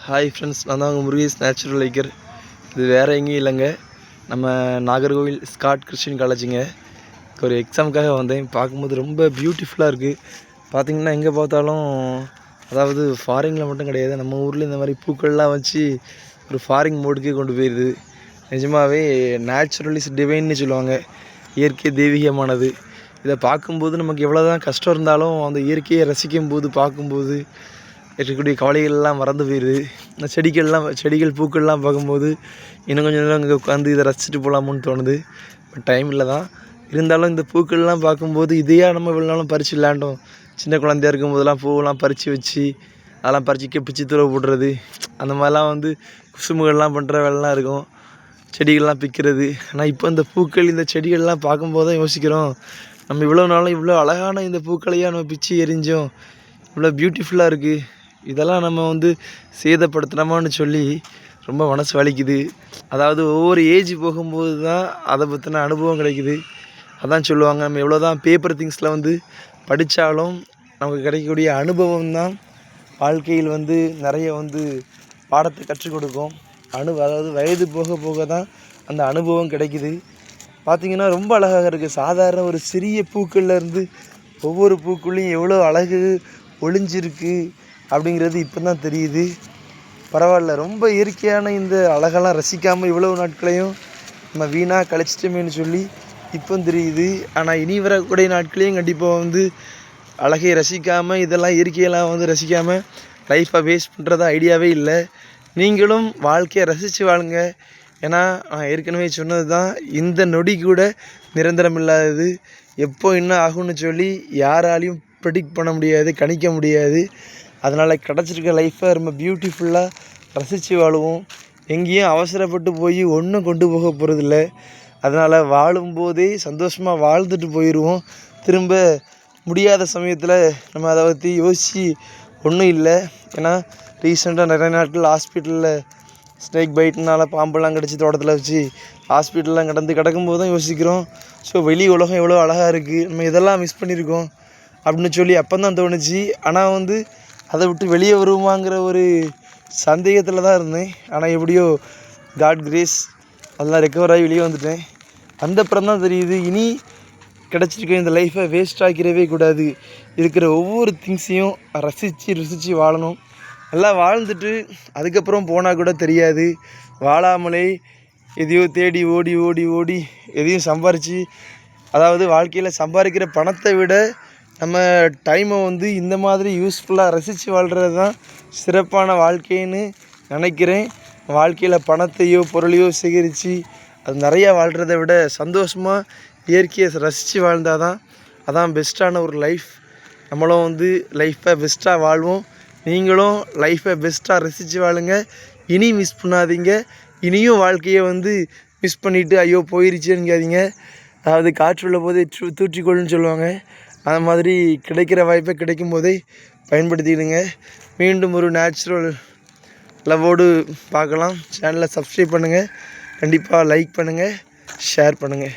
Hi friends, நான் தான் உங்கள் முருகேஷ் நேச்சுரல் லைக்கர். இது வேறு எங்கேயும் இல்லைங்க, நம்ம நாகர்கோவில் ஸ்காட் கிறிஸ்டின் காலேஜுங்க. ஒரு எக்ஸாமுக்காக வந்தேன். பார்க்கும்போது ரொம்ப பியூட்டிஃபுல்லாக இருக்குது. பார்த்திங்கன்னா எங்கே பார்த்தாலும், அதாவது ஃபாரினில் மட்டும் கிடையாது, நம்ம ஊரில் இந்த மாதிரி பூக்கள்லாம் வச்சு ஒரு ஃபாரின் மோடுக்கே கொண்டு போயிடுது. நிஜமாகவே நேச்சுரல் இஸ் டிவைன்னு சொல்லுவாங்க, இயற்கை தெய்வீகமானது. இதை பார்க்கும்போது நமக்கு எவ்வளோ தான் கஷ்டம் இருந்தாலும் அந்த இயற்கையை ரசிக்கும்போது பார்க்கும்போது இருக்கக்கூடிய கவலைகள்லாம் மறந்து போயிடுது. இந்த செடிகள் பூக்கள்லாம் பார்க்கும்போது இன்னும் கொஞ்சம் நேரம் இங்கே உட்காந்து இதை ரசிச்சுட்டு போகலாமுன்னு தோணுது. பட் டைம் இல்லை தான். இருந்தாலும் இந்த பூக்கள்லாம் பார்க்கும்போது இதையா நம்ம இவ்வளோ நாளும் பறித்து விளையாண்டோம். சின்ன குழந்தையாக இருக்கும்போதெல்லாம் பூவெல்லாம் பறித்து வச்சு அதெல்லாம் பறித்து பிச்சு தூர போடுறது, அந்த மாதிரிலாம் குசும்புகள்லாம் பண்ணுற வேலைலாம் இருக்கும். செடிகள்லாம் பிக்கிறது. ஆனால் இப்போ இந்த பூக்கள் இந்த செடிகள்லாம் பார்க்கும்போது தான் யோசிக்கிறோம், நம்ம இவ்வளோ நாளும் இவ்வளோ அழகான இந்த பூக்களையாக நம்ம பிச்சு எரிஞ்சோம். இவ்வளோ பியூட்டிஃபுல்லாக இருக்குது. இதெல்லாம் நம்ம சேதப்படுத்தினோமான்னு சொல்லி ரொம்ப மனசு வலிக்குது. அதாவது ஒவ்வொரு ஏஜ் போகும்போது தான் அதை பற்றின அனுபவம் கிடைக்குது. அதான் சொல்லுவாங்க, நம்ம எவ்வளோ தான் பேப்பர் திங்ஸில் படித்தாலும் நமக்கு கிடைக்கக்கூடிய அனுபவம் தான் வாழ்க்கையில் நிறைய பாடத்தை கற்றுக் கொடுக்கும். அதாவது வயது போக போக தான் அந்த அனுபவம் கிடைக்குது. பார்த்திங்கன்னா ரொம்ப அழகாக இருக்குது. சாதாரண ஒரு சிறிய பூக்கள்லேருந்து ஒவ்வொரு பூக்குள்ளேயும் எவ்வளோ அழகு ஒளிஞ்சிருக்கு அப்படிங்கிறது இப்போ தான் தெரியுது. பரவாயில்ல, ரொம்ப இயற்கையான இந்த அழகெல்லாம் ரசிக்காமல் இவ்வளவு நாட்களையும் நம்ம வீணாக கழிச்சிட்டோமேன்னு சொல்லி இப்போ தெரியுது. ஆனால் இனி வரக்கூடிய நாட்களையும் கண்டிப்பாக அழகை ரசிக்காமல், இதெல்லாம் இயற்கையெல்லாம் ரசிக்காமல் லைஃப்பை வேஸ்ட் பண்ணுறதா ஐடியாவே இல்லை. நீங்களும் வாழ்க்கையை ரசித்து வாழுங்க. ஏன்னா நான் ஏற்கனவே சொன்னது தான், இந்த நொடி கூட நிரந்தரம் இல்லாதது. எப்போ என்ன ஆகும்னு சொல்லி யாராலையும் ப்ரெடிக்ட் பண்ண முடியாது, கணிக்க முடியாது. அதனால் கிடச்சிருக்க லைஃப்பை ரொம்ப பியூட்டிஃபுல்லாக ரசித்து வாழுவோம். எங்கேயும் அவசரப்பட்டு போய் ஒன்றும் கொண்டு போக போகிறதில்ல. அதனால் வாழும்போதே சந்தோஷமாக வாழ்ந்துட்டு போயிடுவோம். திரும்ப முடியாத சமயத்தில் நம்ம அதை பற்றி யோசித்து ஒன்றும் இல்லை. ஏன்னா ரீசெண்டாக நிறைய நாட்கள் ஹாஸ்பிட்டலில் ஸ்னேக் பைட்னால் பாம்பெல்லாம் கிடச்சி தோட்டத்தில் வச்சு ஹாஸ்பிட்டல்லாம் கிடக்கும்போது தான் யோசிக்கிறோம், ஸோ வெளி உலகம் எவ்வளோ அழகாக இருக்குது, நம்ம இதெல்லாம் மிஸ் பண்ணியிருக்கோம் அப்படின்னு சொல்லி அப்போ தான் தோணுச்சு. ஆனால் அதை விட்டு வெளியே வருவோமாங்கிற ஒரு சந்தேகத்தில் தான் இருந்தேன். ஆனால் எப்படியோ காட் கிரேஸ் அதெல்லாம் ரெக்கவர் ஆகி வெளியே வந்துட்டேன். அப்புறம் தான் தெரியுது, இனி கிடச்சிருக்க இந்த லைஃப்பை வேஸ்ட் ஆக்கிடவே கூடாது. இருக்கிற ஒவ்வொரு திங்ஸையும் ருசித்து வாழணும். எல்லாம் வாழ்ந்துட்டு அதுக்கப்புறம் போனால் கூட தெரியாது. வாழாமலே எதையோ தேடி ஓடி ஓடி ஓடி எதையும் சம்பாரித்து, அதாவது வாழ்க்கையில் சம்பாதிக்கிற பணத்தை விட நம்ம டைமை இந்த மாதிரி யூஸ்ஃபுல்லாக ரசித்து வாழ்கிறது தான் சிறப்பான வாழ்க்கைன்னு நினைக்கிறேன். வாழ்க்கையில் பணத்தையோ பொருளையோ சேகரித்து அது நிறையா வாழ்கிறத விட சந்தோஷமாக இயற்கையை ரசித்து வாழ்ந்தால் தான் அதான் பெஸ்ட்டான ஒரு லைஃப். நம்மளும் லைஃப்பை பெஸ்ட்டாக வாழ்வோம். நீங்களும் லைஃப்பை பெஸ்ட்டாக ரசித்து வாழுங்க. இனி மிஸ் பண்ணாதீங்க. இனியும் வாழ்க்கையை மிஸ் பண்ணிவிட்டு ஐயோ போயிருச்சேங்காதீங்க. அதாவது காற்றுள்ள போதே தூற்றிக்கொள்ளுன்னு சொல்லுவாங்க. அந்த மாதிரி கிடைக்கிற வாய்ப்பை கிடைக்கும் போதே பயன்படுத்திடுங்க. மீண்டும் ஒரு நேச்சுரல் லவ்வோடு பார்க்கலாம். சேனலை சப்ஸ்கிரைப் பண்ணுங்கள், கண்டிப்பாக லைக் பண்ணுங்கள், ஷேர் பண்ணுங்கள்.